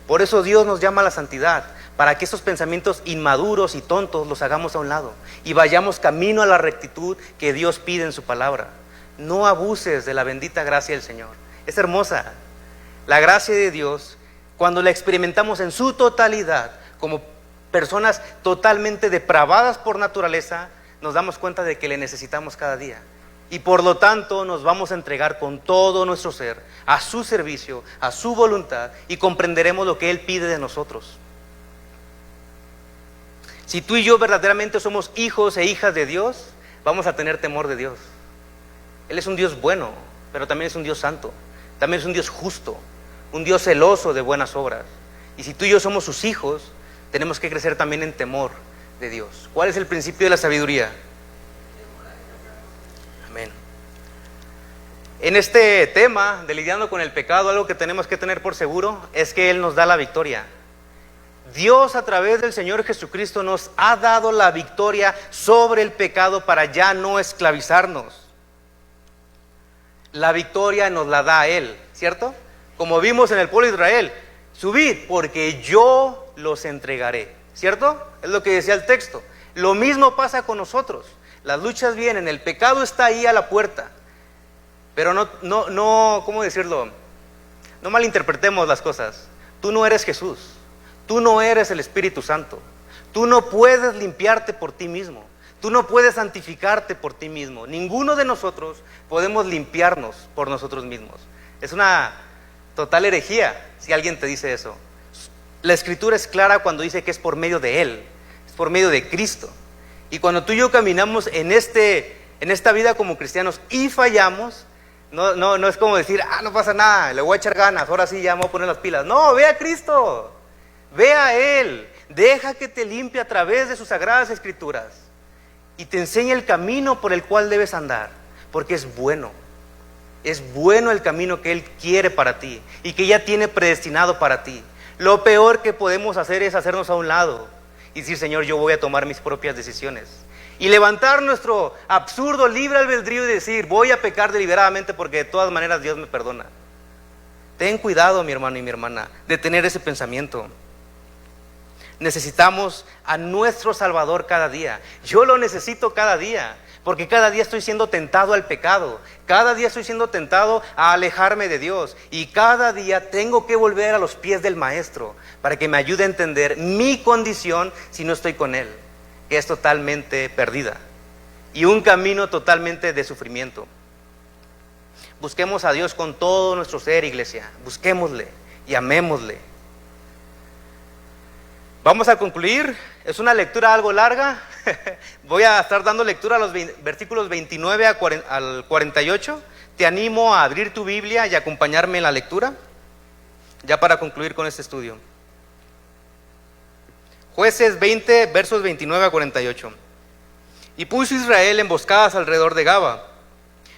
Por eso Dios nos llama a la santidad, para que esos pensamientos inmaduros y tontos los hagamos a un lado y vayamos camino a la rectitud que Dios pide en su palabra. No abuses de la bendita gracia del Señor. Es hermosa. La gracia de Dios, cuando la experimentamos en su totalidad, como personas totalmente depravadas por naturaleza, nos damos cuenta de que le necesitamos cada día. Y por lo tanto nos vamos a entregar con todo nuestro ser a su servicio, a su voluntad, y comprenderemos lo que Él pide de nosotros. Si tú y yo verdaderamente somos hijos e hijas de Dios, vamos a tener temor de Dios. Él es un Dios bueno, pero también es un Dios santo. También es un Dios justo, un Dios celoso de buenas obras. Y si tú y yo somos sus hijos, tenemos que crecer también en temor de Dios. ¿Cuál es el principio de la sabiduría? Amén. En este tema de lidiando con el pecado, algo que tenemos que tener por seguro es que Él nos da la victoria. Dios a través del Señor Jesucristo nos ha dado la victoria sobre el pecado para ya no esclavizarnos. La victoria nos la da Él, ¿cierto? Como vimos en el pueblo de Israel, subid porque yo los entregaré, ¿cierto? Es lo que decía el texto. Lo mismo pasa con nosotros. Las luchas vienen, el pecado está ahí a la puerta. Pero no, ¿cómo decirlo? No malinterpretemos las cosas. Tú no eres Jesús, tú no eres el Espíritu Santo, tú no puedes limpiarte por ti mismo, tú no puedes santificarte por ti mismo. Ninguno de nosotros podemos limpiarnos por nosotros mismos. Es una total herejía si alguien te dice eso. La Escritura es clara cuando dice que es por medio de Él, es por medio de Cristo. Y cuando tú y yo caminamos en esta vida como cristianos y fallamos, no es como decir, no pasa nada, le voy a echar ganas, ahora sí ya me voy a poner las pilas. No, ve a Cristo, ve a Él, deja que te limpie a través de sus sagradas Escrituras y te enseñe el camino por el cual debes andar, porque es bueno el camino que Él quiere para ti y que ya tiene predestinado para ti. Lo peor que podemos hacer es hacernos a un lado y decir, Señor, yo voy a tomar mis propias decisiones. Y levantar nuestro absurdo libre albedrío y decir, voy a pecar deliberadamente porque de todas maneras Dios me perdona. Ten cuidado, mi hermano y mi hermana, de tener ese pensamiento. Necesitamos a nuestro Salvador cada día. Yo lo necesito cada día, porque cada día estoy siendo tentado al pecado. Cada día estoy siendo tentado a alejarme de Dios. Y cada día tengo que volver a los pies del Maestro para que me ayude a entender mi condición si no estoy con Él, que es totalmente perdida y un camino totalmente de sufrimiento. Busquemos a Dios con todo nuestro ser, iglesia. Busquémosle y amémosle. Vamos a concluir. Es una lectura algo larga. Voy a estar dando lectura a los versículos 29 al 48. Te animo a abrir tu Biblia y acompañarme en la lectura, ya para concluir con este estudio. Jueces 20, versos 29 a 48. Y puso Israel emboscadas alrededor de Gaba.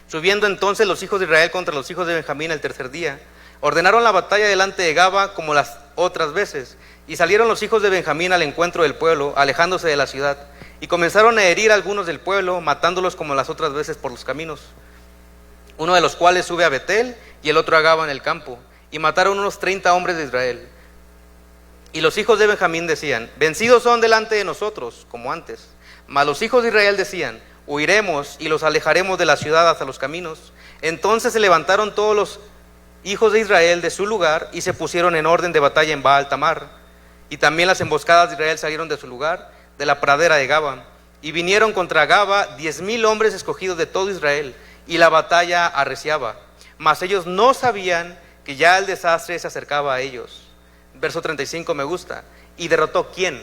Subiendo entonces los hijos de Israel contra los hijos de Benjamín el tercer día, ordenaron la batalla delante de Gaba como las otras veces. Y salieron los hijos de Benjamín al encuentro del pueblo, alejándose de la ciudad. Y comenzaron a herir a algunos del pueblo, matándolos como las otras veces por los caminos. Uno de los cuales sube a Betel y el otro a Gaba en el campo. Y mataron unos 30 hombres de Israel. Y los hijos de Benjamín decían, vencidos son delante de nosotros, como antes. Mas los hijos de Israel decían, huiremos y los alejaremos de la ciudad hasta los caminos. Entonces se levantaron todos los hijos de Israel de su lugar y se pusieron en orden de batalla en Baal Tamar. Y también las emboscadas de Israel salieron de su lugar, de la pradera de Gaba. Y vinieron contra Gaba 10,000 hombres escogidos de todo Israel, y la batalla arreciaba. Mas ellos no sabían que ya el desastre se acercaba a ellos. Verso 35 me gusta. ¿Y derrotó quién?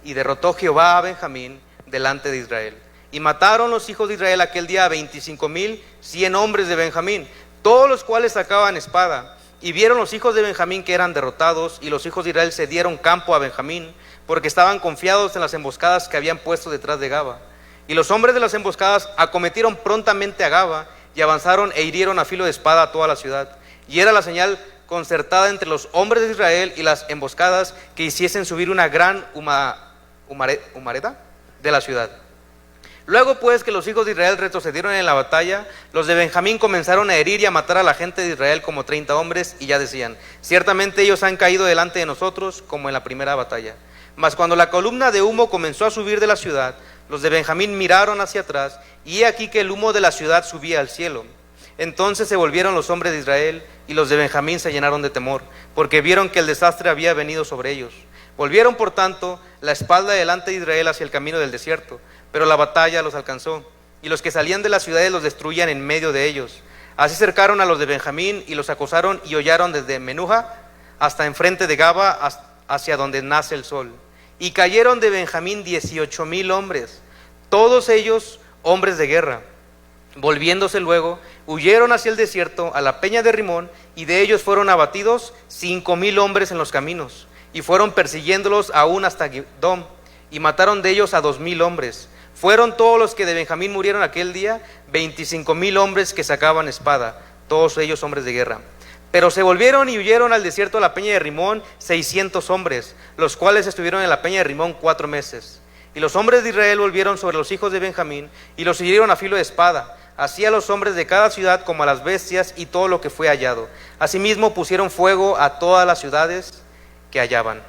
Y derrotó Jehová a Benjamín delante de Israel. Y mataron los hijos de Israel aquel día a 25,100 hombres de Benjamín, todos los cuales sacaban espada. Y vieron los hijos de Benjamín que eran derrotados, y los hijos de Israel se dieron campo a Benjamín, porque estaban confiados en las emboscadas que habían puesto detrás de Gaba. Y los hombres de las emboscadas acometieron prontamente a Gaba, y avanzaron e hirieron a filo de espada a toda la ciudad. Y era la señal concertada entre los hombres de Israel y las emboscadas que hiciesen subir una gran humareda de la ciudad. Luego pues que los hijos de Israel retrocedieron en la batalla, los de Benjamín comenzaron a herir y a matar a la gente de Israel como 30 hombres, y ya decían, ciertamente ellos han caído delante de nosotros como en la primera batalla. Mas cuando la columna de humo comenzó a subir de la ciudad, los de Benjamín miraron hacia atrás, y he aquí que el humo de la ciudad subía al cielo. Entonces se volvieron los hombres de Israel, y los de Benjamín se llenaron de temor, porque vieron que el desastre había venido sobre ellos. Volvieron por tanto la espalda delante de Israel hacia el camino del desierto, pero la batalla los alcanzó, y los que salían de las ciudades los destruían en medio de ellos. Así cercaron a los de Benjamín, y los acosaron y hollaron desde Menuja hasta enfrente de Gaba, hacia donde nace el sol. Y cayeron de Benjamín 18,000 hombres, todos ellos hombres de guerra. Volviéndose luego, huyeron hacia el desierto, a la peña de Rimón, y de ellos fueron abatidos 5,000 hombres en los caminos, y fueron persiguiéndolos aún hasta Gidom, y mataron de ellos a 2,000 hombres. Fueron todos los que de Benjamín murieron aquel día, 25,000 hombres que sacaban espada, todos ellos hombres de guerra. Pero se volvieron y huyeron al desierto a la peña de Rimón 600 hombres, los cuales estuvieron en la peña de Rimón 4 meses. Y los hombres de Israel volvieron sobre los hijos de Benjamín, y los hirieron a filo de espada, así a los hombres de cada ciudad como a las bestias y todo lo que fue hallado. Asimismo pusieron fuego a todas las ciudades que hallaban.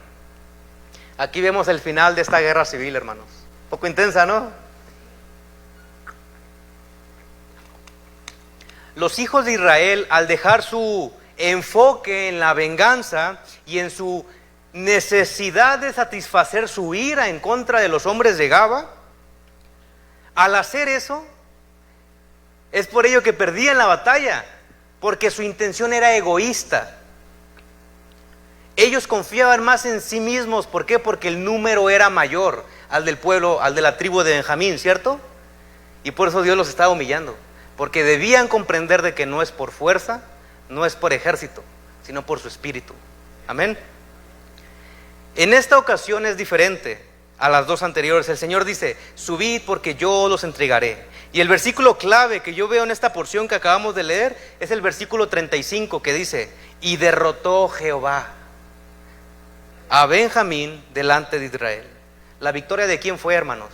Aquí vemos el final de esta guerra civil, hermanos. Un poco intensa, ¿no? los hijos de Israel, al dejar su enfoque en la venganza y en su necesidad de satisfacer su ira en contra de los hombres de Gaba, al hacer eso, es por ello que perdían la batalla, porque su intención era egoísta. Ellos confiaban más en sí mismos. ¿Por qué? Porque el número era mayor al del pueblo, al de la tribu de Benjamín, ¿cierto? Y por eso Dios los estaba humillando, porque debían comprender de que no es por fuerza, no es por ejército, sino por su espíritu. Amén. En esta ocasión es diferente a las dos anteriores. El Señor dice: subid porque yo los entregaré. Y el versículo clave que yo veo en esta porción que acabamos de leer es el versículo 35, que dice: y derrotó Jehová a Benjamín delante de Israel. ¿La victoria de quién fue, hermanos?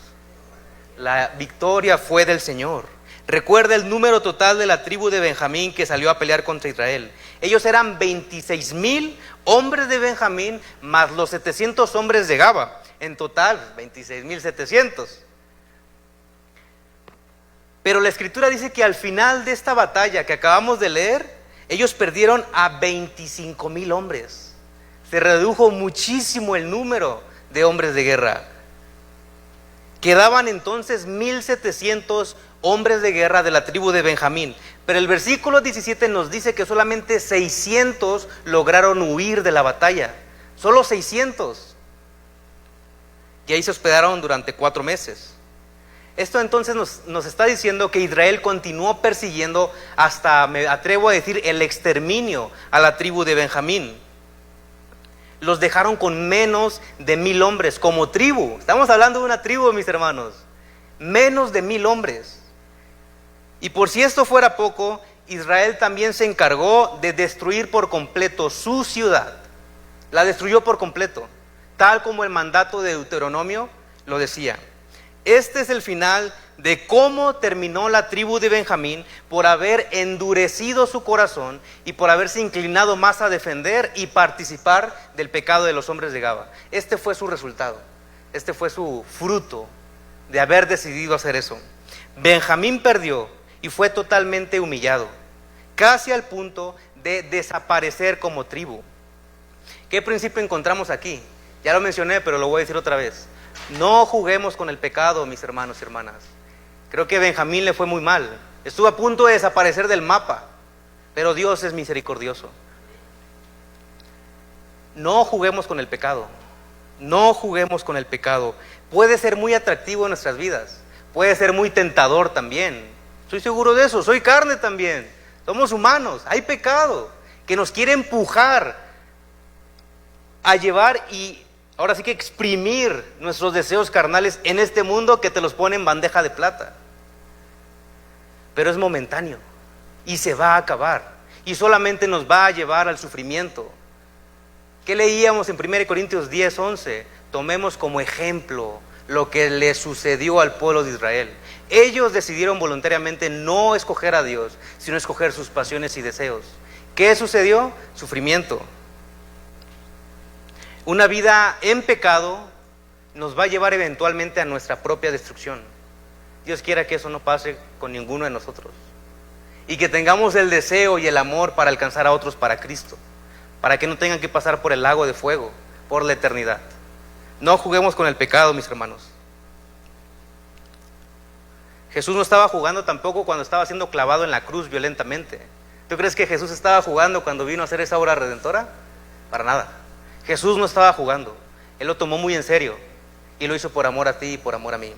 La victoria fue del Señor. Recuerda el número total de la tribu de Benjamín que salió a pelear contra Israel. Ellos eran 26,000 hombres de Benjamín más los 700 hombres de Gaba. En total, 26,700. Pero la Escritura dice que al final de esta batalla que acabamos de leer, ellos perdieron a 25,000 hombres. Se redujo muchísimo el número de hombres de guerra. Quedaban entonces 1,700 hombres de guerra de la tribu de Benjamín. Pero el versículo 17 nos dice que solamente 600 lograron huir de la batalla. Solo 600. Y ahí se hospedaron durante 4 meses. Esto entonces nos está diciendo que Israel continuó persiguiendo hasta, me atrevo a decir, el exterminio a la tribu de Benjamín. Los dejaron con menos de 1,000 hombres como tribu. Estamos hablando de una tribu, mis hermanos. Menos de 1,000 hombres. Y por si esto fuera poco, Israel también se encargó de destruir por completo su ciudad. La destruyó por completo, tal como el mandato de Deuteronomio lo decía. Este es el final de cómo terminó la tribu de Benjamín por haber endurecido su corazón y por haberse inclinado más a defender y participar del pecado de los hombres de Gaba. Este fue su resultado, este fue su fruto de haber decidido hacer eso. Benjamín perdió y fue totalmente humillado, casi al punto de desaparecer como tribu. ¿Qué principio encontramos aquí? Ya lo mencioné, pero lo voy a decir otra vez. No juguemos con el pecado, mis hermanos y hermanas. Creo que a Benjamín le fue muy mal. Estuvo a punto de desaparecer del mapa, pero Dios es misericordioso. No juguemos con el pecado. No juguemos con el pecado. Puede ser muy atractivo en nuestras vidas. Puede ser muy tentador también. Estoy seguro de eso. Soy carne también. Somos humanos. Hay pecado que nos quiere empujar a llevar y ahora sí que exprimir nuestros deseos carnales en este mundo que te los pone en bandeja de plata. Pero es momentáneo y se va a acabar y solamente nos va a llevar al sufrimiento. ¿Qué leíamos en 1 Corintios 10:11? Tomemos como ejemplo lo que le sucedió al pueblo de Israel. Ellos decidieron voluntariamente no escoger a Dios, sino escoger sus pasiones y deseos. ¿Qué sucedió? Sufrimiento. Una vida en pecado nos va a llevar eventualmente a nuestra propia destrucción. Dios quiera que eso no pase con ninguno de nosotros. Y que tengamos el deseo y el amor para alcanzar a otros para Cristo. Para que no tengan que pasar por el lago de fuego, por la eternidad. No juguemos con el pecado, mis hermanos. Jesús no estaba jugando tampoco cuando estaba siendo clavado en la cruz violentamente. ¿Tú crees que Jesús estaba jugando cuando vino a hacer esa obra redentora? Para nada. Jesús no estaba jugando, Él lo tomó muy en serio y lo hizo por amor a ti y por amor a mí.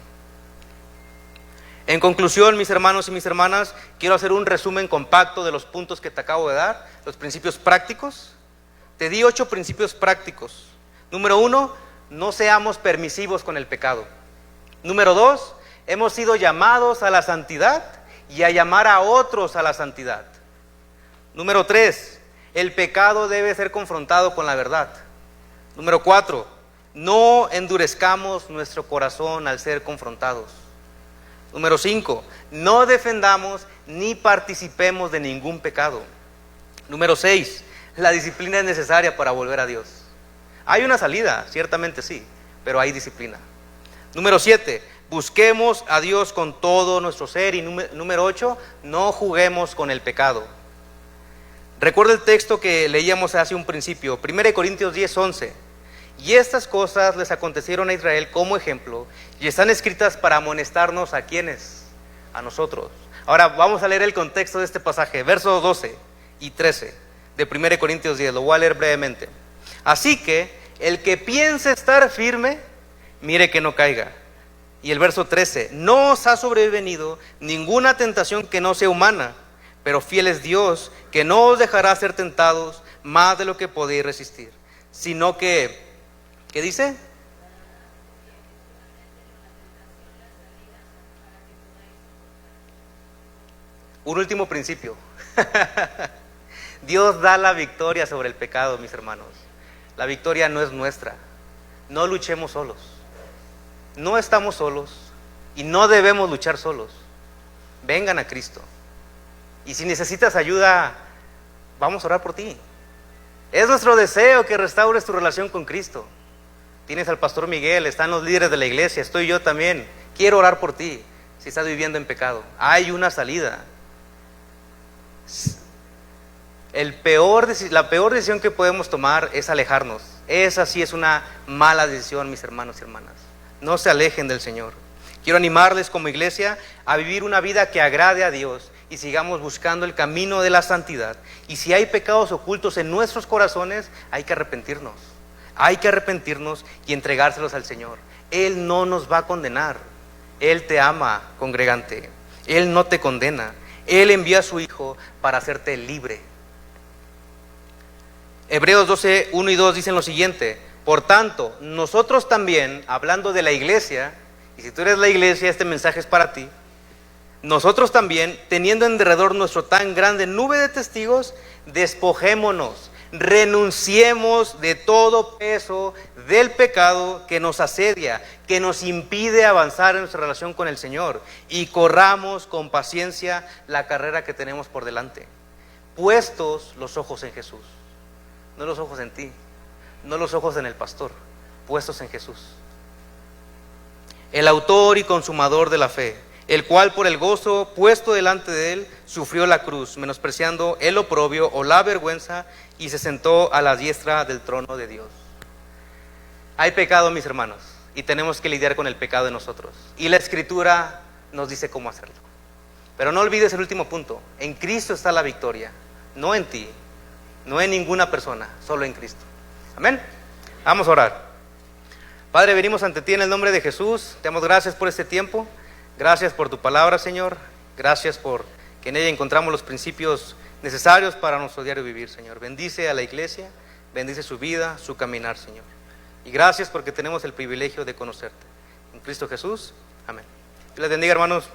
En conclusión, mis hermanos y mis hermanas, quiero hacer un resumen compacto de los puntos que te acabo de dar, los principios prácticos. Te di 8 principios prácticos. Número 1, no seamos permisivos con el pecado. Número 2, hemos sido llamados a la santidad y a llamar a otros a la santidad. Número 3, el pecado debe ser confrontado con la verdad. Número 4, no endurezcamos nuestro corazón al ser confrontados. Número 5, no defendamos ni participemos de ningún pecado. Número 6, la disciplina es necesaria para volver a Dios. Hay una salida, ciertamente sí, pero hay disciplina. Número 7, busquemos a Dios con todo nuestro ser. Y número 8, no juguemos con el pecado. Recuerda el texto que leíamos hace un principio, 1 Corintios 10:11. Y estas cosas les acontecieron a Israel como ejemplo, y están escritas para amonestarnos a quienes, a nosotros. Ahora vamos a leer el contexto de este pasaje, versos 12 y 13 de 1 Corintios 10, lo voy a leer brevemente. Así que el que piense estar firme, mire que no caiga. Y el verso 13, no os ha sobrevenido ninguna tentación que no sea humana, pero fiel es Dios, que no os dejará ser tentados más de lo que podéis resistir, sino que, ¿qué dice? Un último principio. Dios da la victoria sobre el pecado, mis hermanos. La victoria no es nuestra. No luchemos solos. No estamos solos y no debemos luchar solos. Vengan a Cristo. Y si necesitas ayuda, vamos a orar por ti. Es nuestro deseo que restaures tu relación con Cristo. Tienes al pastor Miguel, están los líderes de la iglesia, estoy yo también. Quiero orar por ti si estás viviendo en pecado. Hay una salida. La peor decisión que podemos tomar es alejarnos. Esa sí es una mala decisión, mis hermanos y hermanas. No se alejen del Señor. Quiero animarles como iglesia a vivir una vida que agrade a Dios y sigamos buscando el camino de la santidad. Y si hay pecados ocultos en nuestros corazones, hay que arrepentirnos. Hay que arrepentirnos y entregárselos al Señor. Él no nos va a condenar. Él te ama, congregante. Él no te condena. Él envía a su Hijo para hacerte libre. Hebreos 12, 1 y 2 dicen lo siguiente: por tanto, nosotros también, hablando de la iglesia, y si tú eres la iglesia, este mensaje es para ti. Nosotros también, teniendo en derredor nuestro tan grande nube de testigos, despojémonos, renunciemos de todo peso del pecado que nos asedia, que nos impide avanzar en nuestra relación con el Señor, y corramos con paciencia la carrera que tenemos por delante, puestos los ojos en Jesús. No los ojos en ti, no los ojos en el pastor, puestos en Jesús, el autor y consumador de la fe, el cual por el gozo puesto delante de él sufrió la cruz, menospreciando el oprobio o la vergüenza, y se sentó a la diestra del trono de Dios. Hay pecado, mis hermanos, y tenemos que lidiar con el pecado de nosotros, y la Escritura nos dice cómo hacerlo. Pero no olvides el último punto: en Cristo está la victoria, no en ti, no en ninguna persona, solo en Cristo. Amén. Vamos a orar. Padre, venimos ante ti en el nombre de Jesús. Te damos gracias por este tiempo. Gracias por tu palabra, Señor. Gracias por que en ella encontramos los principios necesarios para nuestro diario vivir, Señor. Bendice a la iglesia, bendice su vida, su caminar, Señor. Y gracias porque tenemos el privilegio de conocerte. En Cristo Jesús. Amén. Dios les bendiga, hermanos.